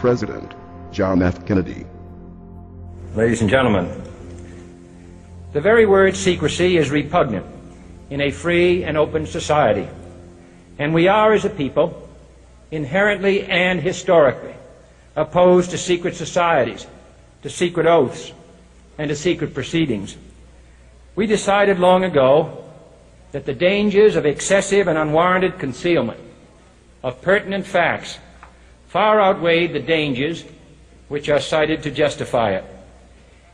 President John F. Kennedy. Ladies and gentlemen, the very word secrecy is repugnant in a free and open society, and we are, as a people, inherently and historically opposed to secret societies, to secret oaths, and to secret proceedings. We decided long ago that the dangers of excessive and unwarranted concealment of pertinent facts far outweighed the dangers which are cited to justify it.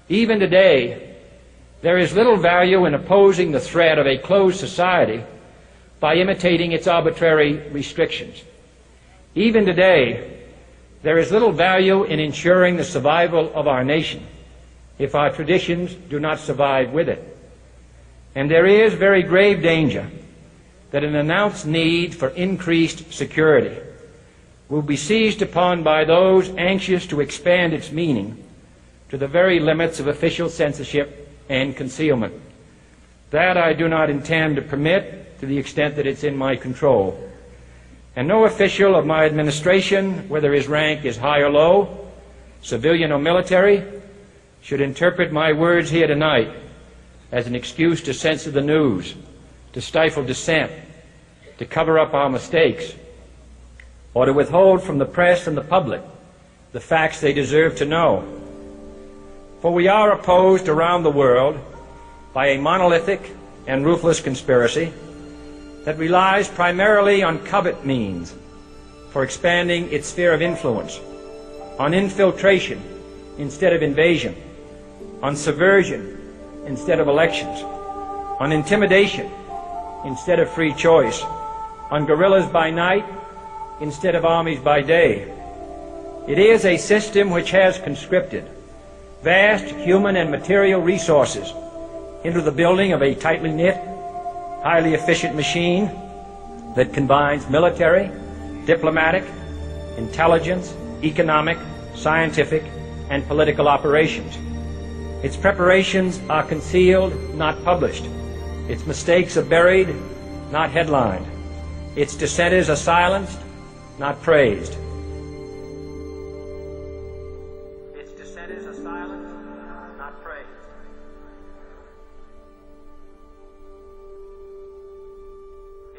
Even today, there is little value in opposing the threat of a closed society by imitating its arbitrary restrictions. Even today, there is little value in ensuring the survival of our nation if our traditions do not survive with it. And there is very grave danger that an announced need for increased security will be seized upon by those anxious to expand its meaning to the very limits of official censorship and concealment. That I do not intend to permit to the extent that it's in my control. And no official of my administration, whether his rank is high or low, civilian or military, should interpret my words here tonight as an excuse to censor the news, to stifle dissent, to cover up our mistakes, or to withhold from the press and the public the facts they deserve to know. For we are opposed around the world by a monolithic and ruthless conspiracy that relies primarily on covert means for expanding its sphere of influence, on infiltration instead of invasion, on subversion instead of elections, on intimidation instead of free choice, on guerrillas by night instead of armies by day. It is a system which has conscripted vast human and material resources into the building of a tightly knit, highly efficient machine that combines military, diplomatic, intelligence, economic, scientific, and political operations. Its preparations are concealed, not published. Its mistakes are buried, not headlined. Its dissenters are silenced, not praised. Its dissenters are silenced, not praised.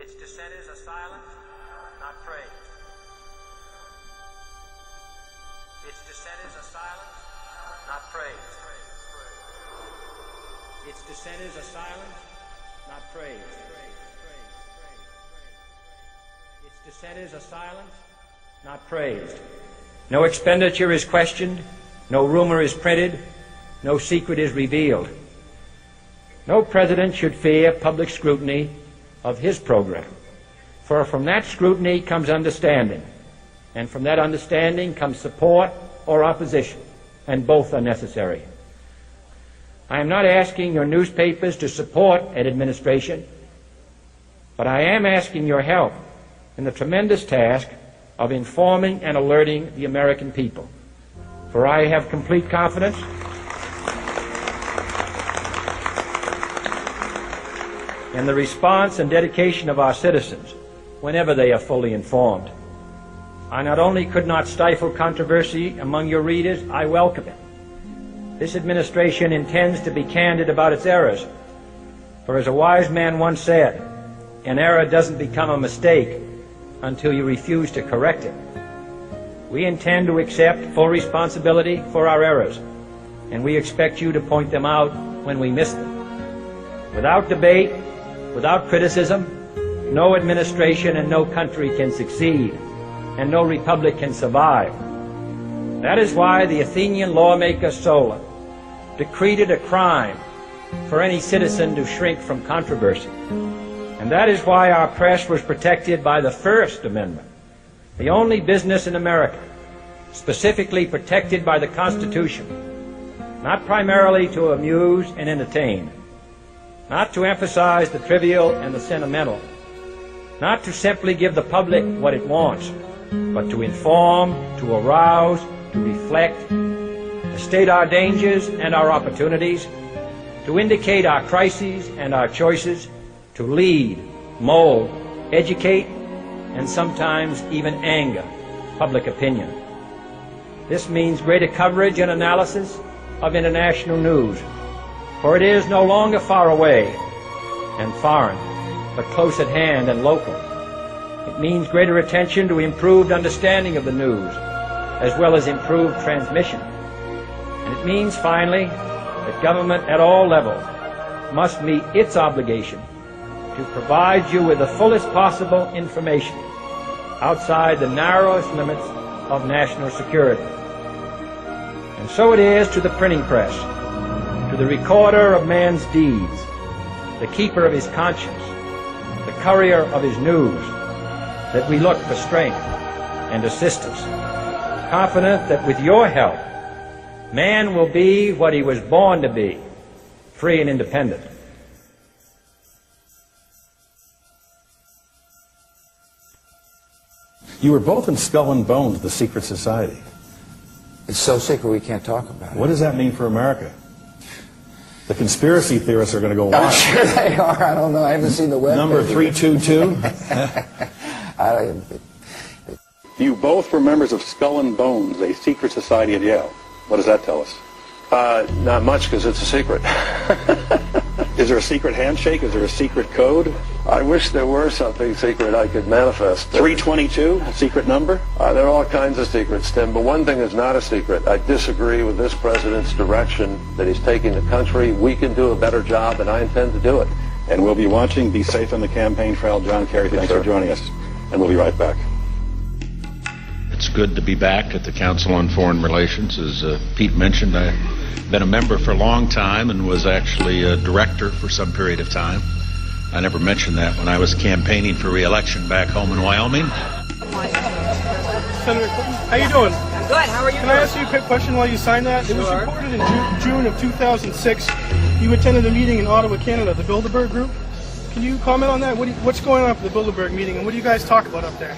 Its dissenters are silenced, not praised. Its dissenters are silenced, not praised. Its dissenters are silenced, not praised. Its dissenters are silenced, not praised. No expenditure is questioned, no rumor is printed, no secret is revealed. No president should fear public scrutiny of his program, for from that scrutiny comes understanding, and from that understanding comes support or opposition, and both are necessary. I am not asking your newspapers to support an administration, but I am asking your help in the tremendous task of informing and alerting the American people. For I have complete confidence in the response and dedication of our citizens whenever they are fully informed. I not only could not stifle controversy among your readers, I welcome it. This administration intends to be candid about its errors. For as a wise man once said, an error doesn't become a mistake until you refuse to correct it. We intend to accept full responsibility for our errors, and we expect you to point them out when we miss them. Without debate, without criticism, no administration and no country can succeed, and no republic can survive. That is why the Athenian lawmaker Solon decreed it a crime for any citizen to shrink from controversy. And that is why our press was protected by the First Amendment, the only business in America specifically protected by the Constitution, not primarily to amuse and entertain, not to emphasize the trivial and the sentimental, not to simply give the public what it wants, but to inform, to arouse, to reflect, to state our dangers and our opportunities, to indicate our crises and our choices, to lead, mold, educate, and sometimes even anger public opinion. This means greater coverage and analysis of international news, for it is no longer far away and foreign, but close at hand and local. It means greater attention to improved understanding of the news, as well as improved transmission. And it means, finally, that government at all levels must meet its obligation to provide you with the fullest possible information outside the narrowest limits of national security. And so it is to the printing press, to the recorder of man's deeds, the keeper of his conscience, the courier of his news, that we look for strength and assistance, confident that with your help, man will be what he was born to be, free and independent. You were both in Skull and Bones, the secret society. It's so secret we can't talk about it. What does that mean for America? The conspiracy theorists are going to go wild. I'm sure they are. I don't know. I haven't seen the web. Number 322? You both were members of Skull and Bones, a secret society at Yale. What does that tell us? Not much, because it's a secret. Is there a secret handshake? Is there a secret code? I wish there were something secret I could manifest. 322, a secret number? There are all kinds of secrets, Tim, but one thing is not a secret. I disagree with this president's direction that he's taking the country. We can do a better job, and I intend to do it. And we'll be watching. Be safe on the campaign trail. John Kerry, thanks for joining us. And we'll be right back. It's good to be back at the Council on Foreign Relations. As Pete mentioned, I've been a member for a long time and was actually a director for some period of time. I never mentioned that when I was campaigning for re-election back home in Wyoming. Senator Clinton, how you doing? I'm good. How are you? Can I ask you a quick question while you sign that? It was reported in June of 2006 you attended a meeting in Ottawa, Canada, the Bilderberg Group. Can you comment on that? What's going on for the Bilderberg meeting, and what do you guys talk about up there?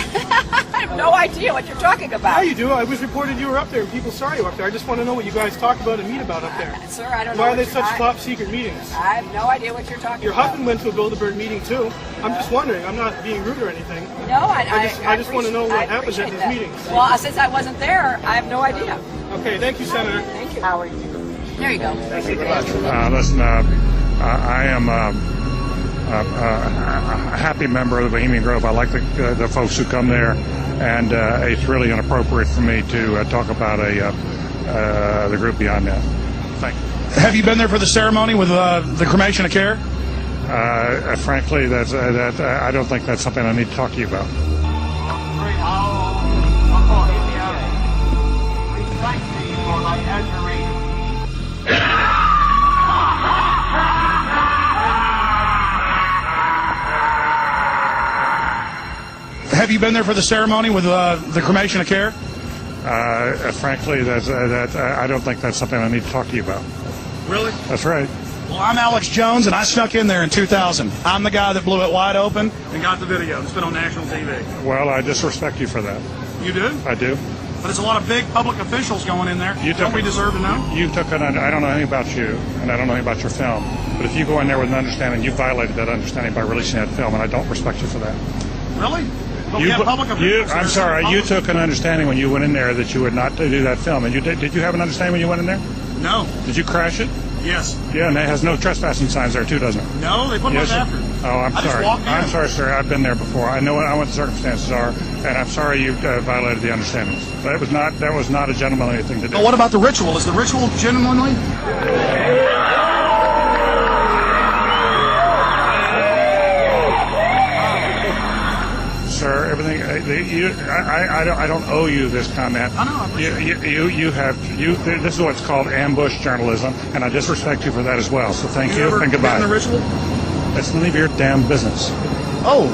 I have no idea what you're talking about. Yeah, you do. I was reported you were up there, and people saw you up there. I just want to know what you guys talk about and meet about up there. Sir, I don't know. Why are they such top secret meetings? I have no idea what you're talking Your about. husband went to a Bilderberg meeting too. I'm just wondering. I'm not being rude or anything. No, I just want to know what happens at these meetings. Well, since I wasn't there, I have no idea. Okay, thank you, Senator. Thank you. How are you? There you go. Thank you very much. Listen, I am a happy member of the Bohemian Grove. I like the folks who come there, and it's really inappropriate for me to talk about the group beyond that. Thank you. Have you been there for the ceremony with the cremation of care? Frankly, I don't think that's something I need to talk to you about. Have you been there for the ceremony with the cremation of care? Frankly, I don't think that's something I need to talk to you about. Really? That's right. Well, I'm Alex Jones, and I snuck in there in 2000. I'm the guy that blew it wide open and got the video. It's been on national TV. Well, I disrespect you for that. You do? I do. But there's a lot of big public officials going in there. Don't we deserve to know? I don't know anything about you, and I don't know anything about your film. But if you go in there with an understanding, you violated that understanding by releasing that film, and I don't respect you for that. Really? But we have public officials. I'm sorry. You took an understanding when you went in there that you would not do that film, and did you have an understanding when you went in there? No. Did you crash it? Yes. Yeah, and it has no trespassing signs there too, doesn't it? No, they put those after. Oh, I'm sorry. I'm sorry, sir. I've been there before. I know what the circumstances are, and I'm sorry you violated the understandings. That was not a gentlemanly thing to do. But what about the ritual? Is the ritual gentlemanly? Sir, everything. I don't owe you this comment. I know. This is what's called ambush journalism, and I disrespect you for that as well. So thank you and goodbye. In the ritual? It's none of your damn business. Oh.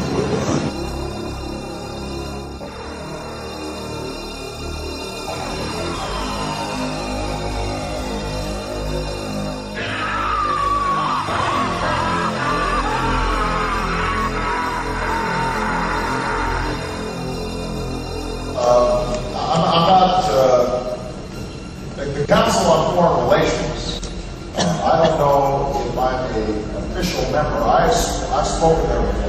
The Council on Foreign Relations, I don't know if I'm an official member. I've spoken there before.